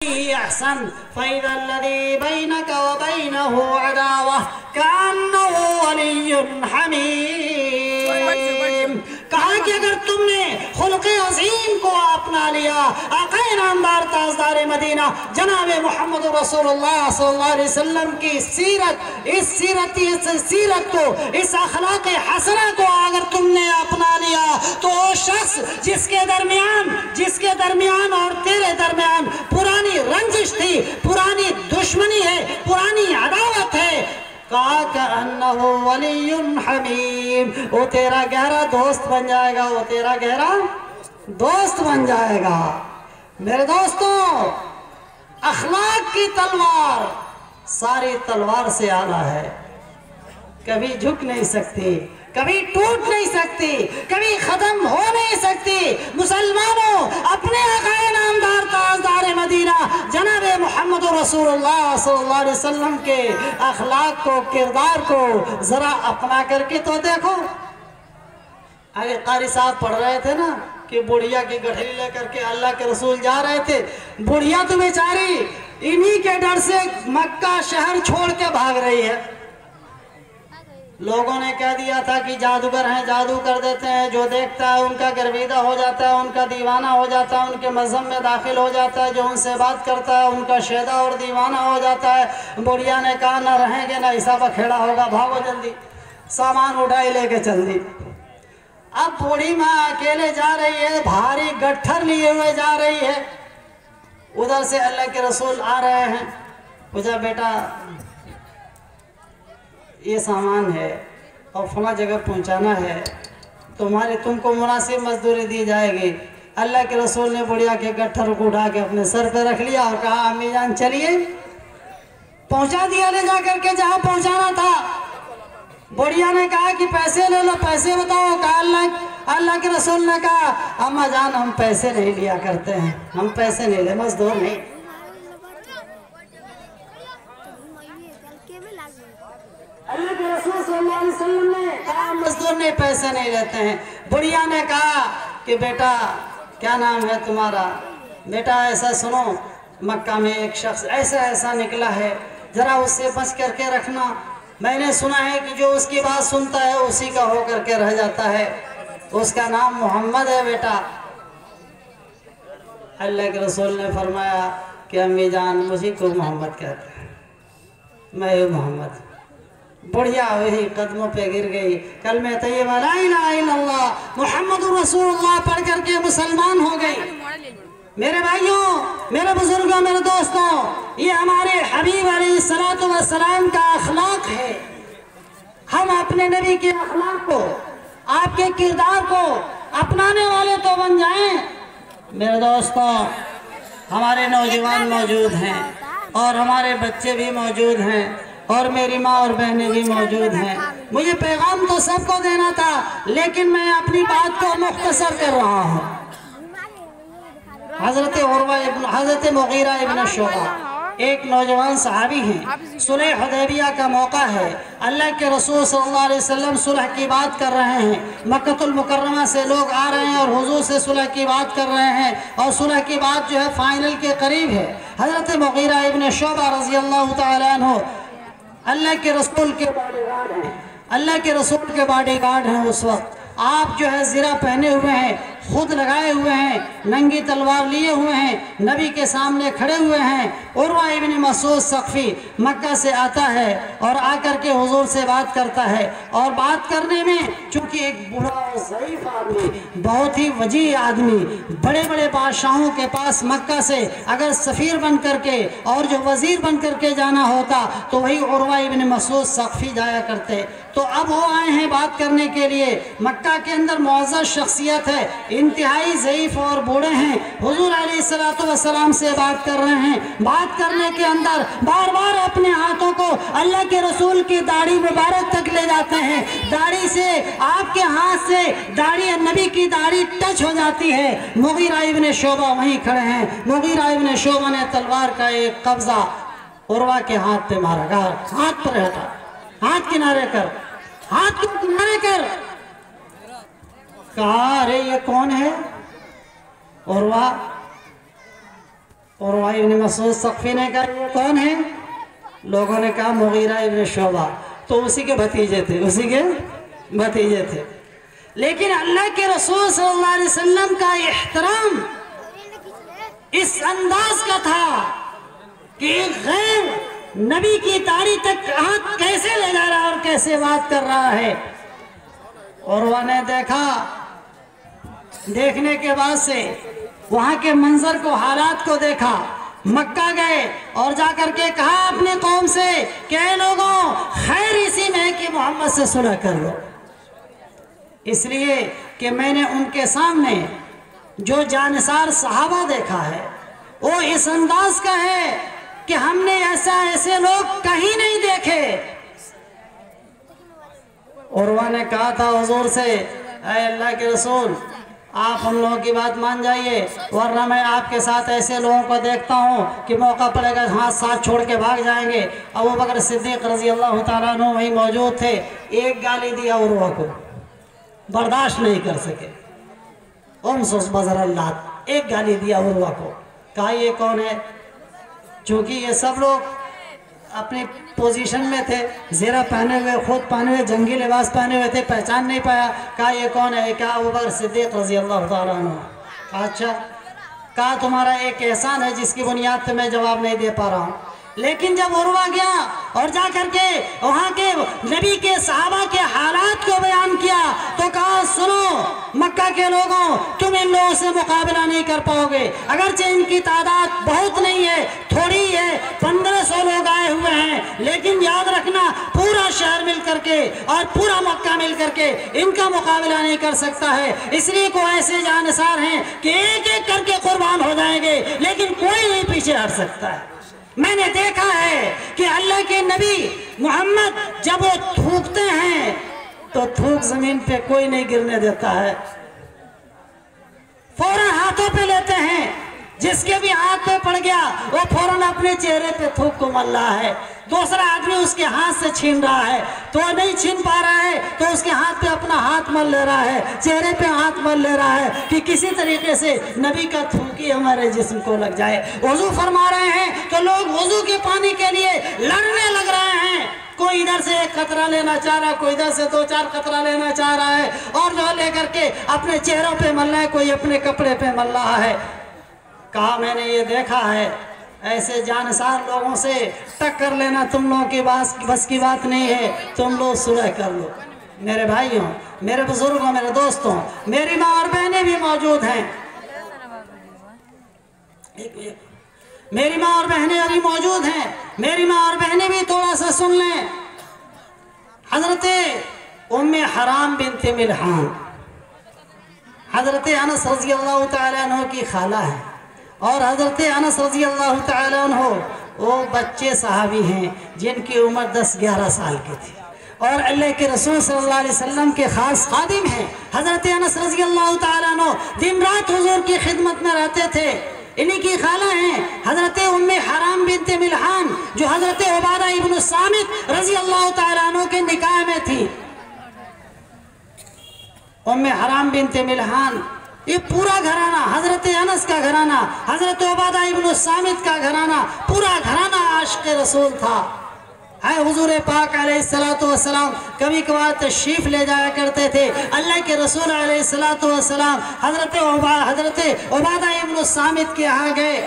أحسن فإذا الذي بينك وبينه عداوة كأنه ولي حميم. کہا کہ اگر تم نے خلق عظیم کو اپنا لیا، آقا نامدار تاجدار مدینہ جناب محمد رسول اللہ صلی اللہ علیہ وسلم کی اس سیرت کو، اس اخلاق حسنہ کو اگر تم نے اپنا لیا تو وہ شخص جس کے درمیان اور تیرے درمیان پرانی رنجش تھی، پرانی دشمنی ہے، پرانی عداوت ہے، کہا کہ انہو ولی حمیم، وہ تیرا گہرا دوست بن جائے گا، وہ تیرا گہرا دوست بن جائے گا. میرے دوستوں، اخلاق کی تلوار ساری تلوار سے اعلیٰ ہے، کبھی جھک نہیں سکتی، کبھی ٹوٹ نہیں سکتی، کبھی ختم ہو نہیں سکتی. مسلمانوں، اپنے آقا نامدار تاجدار مدینہ جناب محمد رسول اللہ صلی اللہ علیہ وسلم کے اخلاق کو، کردار کو ذرا اپنا کر کے تو دیکھو. آگے قاری صاحب پڑھ رہے تھے نا کہ بڑھیا کی گٹھلی لے کر کے اللہ کے رسول جا رہے تھے. بڑھیا تو بیچاری انہی کے ڈر سے مکہ شہر چھوڑ کے بھاگ رہی ہے. لوگوں نے کہہ دیا تھا کہ جادوگر ہیں، جادو کر دیتے ہیں، جو دیکھتا ہے ان کا گرویدہ ہو جاتا ہے، ان کا دیوانہ ہو جاتا ہے، ان کے مذہب میں داخل ہو جاتا ہے، جو ان سے بات کرتا ہے ان کا شیدہ اور دیوانہ ہو جاتا ہے. بڑھیا نے کہا نہ رہیں گے نہ حساب کھیڑا ہوگا، بھاگو جلدی. سامان اٹھائی لے کے چل دی. اب بوڑھی ماں اکیلے جا رہی ہے، بھاری گٹھر لیے ہوئے جا رہی ہے. ادھر سے اللہ کے رسول آ رہے ہیں. پوچھا بیٹا یہ سامان ہے اور فلاں جگہ پہنچانا ہے، تم کو مناسب مزدوری دی جائے گی. اللہ کے رسول نے بڑھیا کے گٹھر کو اٹھا کے اپنے سر پہ رکھ لیا اور کہا امی جان چلیے. پہنچا دیا لے جا کر کے جہاں پہنچانا تھا. بڑھیا نے کہا کہ پیسے لے لو، پیسے بتاؤ. کہا اللہ کے رسول نے کہا اما جان ہم پیسے نہیں لیا کرتے ہیں، ہم پیسے نہیں لے، مزدور نہیں. اللہ کے رسول صلی اللہ علیہ وسلم نے کہا مزدور نہیں، پیسے نہیں لیتے ہیں. بڑھیا نے کہا کہ بیٹا کیا نام ہے تمہارا؟ بیٹا ایسا سنو، مکہ میں ایک شخص ایسا نکلا ہے، ذرا اس سے بچ کر کے رکھنا. میں نے سنا ہے کہ جو اس کی بات سنتا ہے اسی کا ہو کر کے رہ جاتا ہے. اس کا نام محمد ہے بیٹا. اللہ کے رسول نے فرمایا کہ امی جان مجھے کو محمد کہتے ہیں، میں محمد. بڑھیا وہی قدموں پہ گر گئی، کلمہ طیبہ لا الہ الا اللہ محمد رسول اللہ پڑھ کر کے مسلمان ہو گئی. میرے بھائیوں، میرے بزرگوں، میرے دوستوں، یہ ہمارے حبیب علیہ السلام کا اخلاق ہے. ہم اپنے نبی کے اخلاق کو، آپ کے کردار کو اپنانے والے تو بن جائیں. میرے دوستوں، ہمارے نوجوان موجود ہیں اور ہمارے بچے بھی موجود ہیں اور میری ماں اور بہنیں بھی موجود ہیں. مجھے پیغام تو سب کو دینا تھا لیکن میں اپنی بات کو مختصر کر رہا ہوں. حضرت مغیرہ ابن شعبہ ایک نوجوان صحابی ہیں. صلح حدیبیہ کا موقع ہے، اللہ کے رسول صلی اللہ علیہ وسلم صلح کی بات کر رہے ہیں. مکہ المکرمہ سے لوگ آ رہے ہیں اور حضور سے صلح کی بات کر رہے ہیں اور صلح کی بات جو ہے فائنل کے قریب ہے. حضرت مغیرہ ابن شعبہ رضی اللہ تعالیٰ عنہ اللہ کے رسول کے باڈی گارڈ ہیں. اس وقت آپ جو ہے زرہ پہنے ہوئے ہیں، خود لگائے ہوئے ہیں، ننگی تلوار لیے ہوئے ہیں، نبی کے سامنے کھڑے ہوئے ہیں. عروہ ابن مسعود ثقفی مکہ سے آتا ہے اور آ کر کے حضور سے بات کرتا ہے. اور بات کرنے میں چونکہ ایک بوڑھا اور ضعیف آدمی، بہت ہی وجیہ آدمی، بڑے بڑے بادشاہوں کے پاس مکہ سے اگر سفیر بن کر کے اور جو وزیر بن کر کے جانا ہوتا تو وہی عروہ ابن مسعود ثقفی جایا کرتے. تو اب وہ آئے ہیں بات کرنے کے لیے. مکہ کے اندر معزز شخصیت ہے، انتہائی ضعیف اور بوڑھے ہیں. حضور علیہ السلام سے بات کر رہے ہیں. بات کرنے کے اندر بار بار اپنے ہاتھوں کو اللہ کے رسول کی داڑھی مبارک تک لے جاتے ہیں. داڑھی سے، آپ کے ہاتھ سے داڑھی، نبی کی داڑھی ٹچ ہو جاتی ہے. مغیرہ ابن شعبہ وہیں کھڑے ہیں. مغیرہ ابن شعبہ نے تلوار کا ایک قبضہ عروہ کے ہاتھ پہ مارا. ہاتھ پر ہٹا، ہاتھ کنارے کر، ہاتھ کو کنارے کر. کہا ارے یہ کون ہے؟ عروہ عروہ ابن مسعود ثقفی نے کہا یہ کون ہے؟ لوگوں نے کہا مغیرہ ابن شعبہ، تو اسی کے بھتیجے تھے، لیکن اللہ کے رسول صلی اللہ علیہ وسلم کا احترام اس انداز کا تھا کہ ایک غیر نبی کی داڑھی تک ہاتھ کیسے لے جا رہا اور کیسے بات کر رہا ہے۔ عروہ نے دیکھنے کے بعد سے وہاں کے منظر کو، حالات کو دیکھا، مکہ گئے اور جا کر کے کہا اپنے قوم سے کہ اے لوگوں، خیر اسی میں ہے کہ محمد سے صلح کر لو، اس لیے کہ میں نے ان کے سامنے جو جانثار صحابہ دیکھا ہے وہ اس انداز کا ہے کہ ہم نے ایسے لوگ کہیں نہیں دیکھے۔ عروہ نے کہا تھا حضور سے اے اللہ کے رسول، آپ ہم لوگوں کی بات مان جائیے، ورنہ میں آپ کے ساتھ ایسے لوگوں کو دیکھتا ہوں کہ موقع پڑے گا ہاتھ ساتھ چھوڑ کے بھاگ جائیں گے۔ ابوبکر صدیق رضی اللہ تعالیٰ عنہ وہیں موجود تھے، ایک گالی دیا عروہ کو، برداشت نہیں کر سکے، امسس بذر اللہ، ایک گالی دیا عروہ کو، کہا یہ کون ہے؟ چونکہ یہ سب لوگ اپنی پوزیشن میں تھے، زیرہ پہنے ہوئے، خود پہنے ہوئے، جنگی لباس پہنے ہوئے تھے، پہچان نہیں پایا، کہا یہ کون ہے؟ کہا ابوبکر صدیق رضی اللہ تعالیٰ عنہ۔ اچھا، کہا تمہارا ایک احسان ہے جس کی بنیاد پہ میں جواب نہیں دے پا رہا ہوں۔ لیکن جب عروہ گیا اور جا کر کے وہاں کے نبی کے صحابہ کے حالات کو بیان کیا تو کہا سنو مکہ کے لوگوں، تم ان لوگوں سے مقابلہ نہیں کر پاؤ گے، اگرچہ ان کی تعداد بہت نہیں ہے، تھوڑی ہے، 1500 لوگ آئے ہوئے ہیں، لیکن یاد رکھنا پورا شہر مل کر کے اور پورا مکہ مل کر کے ان کا مقابلہ نہیں کر سکتا ہے، اس لیے کوئی ایسے جانثار ہیں کہ ایک ایک کر کے قربان ہو جائیں گے، لیکن کوئی نہیں پیچھے ہٹ سکتا ہے۔ میں نے دیکھا ہے کہ اللہ کے نبی محمد جب وہ تھوکتے ہیں تو تھوک زمین پہ کوئی نہیں گرنے دیتا ہے، فوراً ہاتھوں پہ لیتے ہیں، جس کے بھی ہاتھ پہ پڑ گیا وہ فوراً اپنے چہرے پہ تھوک کو مل رہا ہے، دوسرا آدمی اس کے ہاتھ سے چھین رہا ہے تو وہ نہیں چھین پا رہا ہے تو اس کے ہاتھ پہ اپنا ہاتھ مل لے رہا ہے، چہرے پہ ہاتھ مل لے رہا ہے کہ کسی طریقے سے نبی کا تھوکی ہمارے جسم کو لگ جائے۔ وضو فرما رہے ہیں تو لوگ وضو کے پانی کے لیے لڑنے لگ رہے ہیں، کوئی ادھر سے ایک قطرہ لینا چاہ رہا ہے، کوئی ادھر سے 2-4 قطرہ لینا چاہ رہا ہے، اور جو لے کر کے اپنے چہروں پہ مل رہا ہے، کوئی اپنے کپڑے پہ مل رہا ہے۔ کہا میں نے یہ دیکھا ہے، ایسے جانثار لوگوں سے ٹکر لینا تم لوگوں کی بس کی بات نہیں ہے، تم لوگ صلح کر لو۔ میرے بھائیوں، میرے بزرگوں، میرے دوستوں، میری ماں اور بہنیں بھی موجود ہیں، میری ماں اور بہنیں ابھی موجود ہیں، میری ماں اور بہنیں بھی تھوڑا سا سن لیں۔ حضرت ام حرام بنت ملحان حضرت انس رضی اللہ تعالیٰ عنہ کی خالہ ہے، اور حضرت انس رضی اللہ تعالیٰ عنہ وہ بچے صحابی ہیں جن کی عمر 10-11 سال کی تھی، اور اللہ کے رسول صلی اللہ علیہ وسلم کے خاص خادم ہیں۔ حضرت انس رضی اللہ تعالیٰ عنہ دن رات حضور کی خدمت میں رہتے تھے، انہی کی خالہ ہیں حضرت ام حرام بنت ملحان جو حضرت عبادہ ابن الصامت رضی اللہ تعالیٰ عنہ کے نکاح میں تھی۔ ام حرام بنت ملحان یہ پورا گھرانہ، حضرت انس کا گھرانہ، حضرت عبادہ ابن الصامت کا گھرانہ، پورا گھرانہ عاشق رسول تھا۔ حضور پاک علیہ السلام کبھی کبھار تشریف لے جایا کرتے تھے، اللہ کے رسول علیہ السلام حضرت عبادہ ابن الصامت کے یہاں گئے،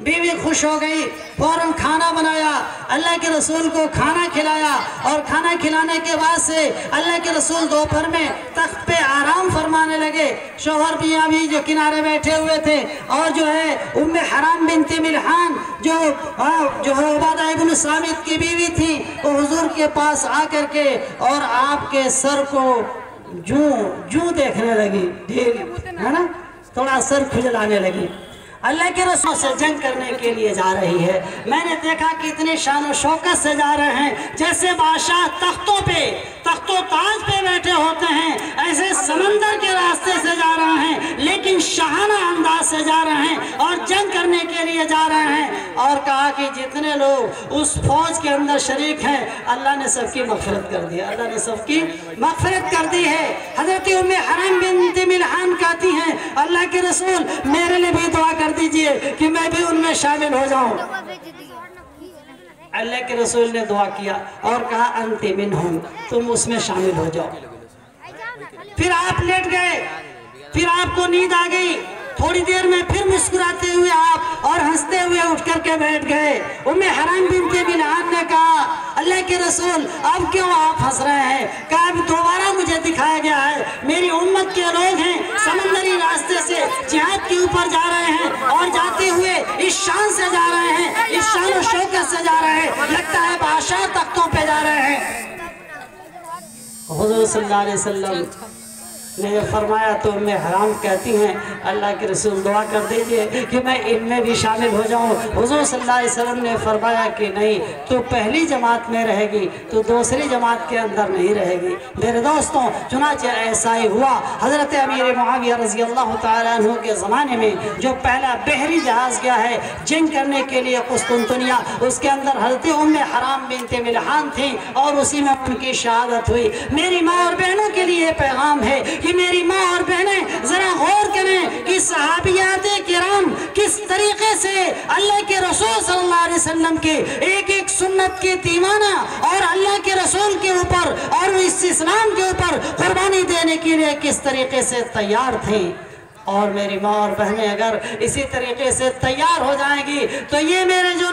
بیوی خوش ہو گئی، فوراً کھانا بنایا، اللہ کے رسول کو کھانا کھلایا، اور کھانا کھلانے کے بعد سے اللہ کے رسول دوپہر میں تخت پہ آرام فرمانے لگے، شوہر میاں بھی جو کنارے بیٹھے ہوئے تھے، اور جو ہے ام حرام بنت ملحان جو عبادہ ابن الصامت کی بیوی تھی، وہ حضور کے پاس آ کر کے اور آپ کے سر کو جوں دیکھنے لگی، ہے نا، تھوڑا سر کھجلانے لگی۔ اللہ کے رسول سے جنگ کرنے کے لیے جا رہی ہے، میں نے دیکھا کہ اتنی شان و شوکت سے جا رہے ہیں جیسے بادشاہ تخت و تاج پہ بیٹھے ہوتے ہیں، ایسے سمندر کے راستے سے جا رہے ہیں، لیکن شاہانہ انداز سے جا رہے ہیں اور جنگ کرنے کے لیے جا رہے ہیں۔ اور کہا کہ جتنے لوگ اس فوج کے اندر شریک ہیں اللہ نے سب کی مغفرت کر دی، اللہ نے سب کی مغفرت کر دی ہے۔ حضرت ام حرام بنت ملحان کہتی ہیں اللہ کے رسول میرے لیے بھی دعا کر دیجئے کہ میں بھی ان میں شامل ہو جاؤں۔ اللہ کے رسول نے دعا کیا اور کہا انت منہم، تم اس میں شامل ہو جاؤ۔ پھر آپ لیٹ گئے، پھر آپ کو نیند آ گئی، تھوڑی دیر میں پھر مسکراتے ہوئے آپ اور ہنستے ہوئے اٹھ کر کے بیٹھ گئے۔ ام حرام بنت ملحان نے کہا اللہ کے رسول اب کیوں آپ ہنس رہے ہیں؟ کہا اب دوبارہ مجھے دکھایا گیا ہے میری امت کے لوگ ہیں سمندری راستے سے جہاد کے اوپر جا رہے ہیں اور جاتے ہوئے اس شان سے جا رہے ہیں، اس شان و شوکت سے جا رہے ہیں، لگتا ہے بادشاہ تختوں پہ جا رہے ہیں۔ حضور صلی اللہ علیہ وسلم نے فرمایا تو ام حرام کہتی ہیں اللہ کے رسول دعا کر دیجئے کہ میں ان میں بھی شامل ہو جاؤں۔ حضور صلی اللہ علیہ وسلم نے فرمایا کہ نہیں، تو پہلی جماعت میں رہے گی، تو دوسری جماعت کے اندر نہیں رہے گی۔ میرے دوستوں چنانچہ ایسا ہی ہوا۔ حضرت امیر معاویہ رضی اللہ تعالیٰ عنہ کے زمانے میں جو پہلا بحری جہاز گیا ہے جنگ کرنے کے لیے قسطنطنیہ، اس کے اندر حضرت ام حرام بنت ملحان تھیں اور اسی میں ان کی شہادت ہوئی۔ میری ماں اور بہنوں کے لیے پیغام ہے کہ میری ماں اور بہنیں ذرا غور کریں کہ صحابیات کرام کس طریقے سے اللہ کے رسول صلی اللہ علیہ وسلم کے ایک ایک سنت کے دیوانہ اور اللہ کے رسول کے اوپر اور اس اسلام کے اوپر قربانی دینے کے لیے کس طریقے سے تیار تھیں۔ اور میری ماں اور بہنیں اگر اسی طریقے سے تیار ہو جائیں گی تو یہ میرے جو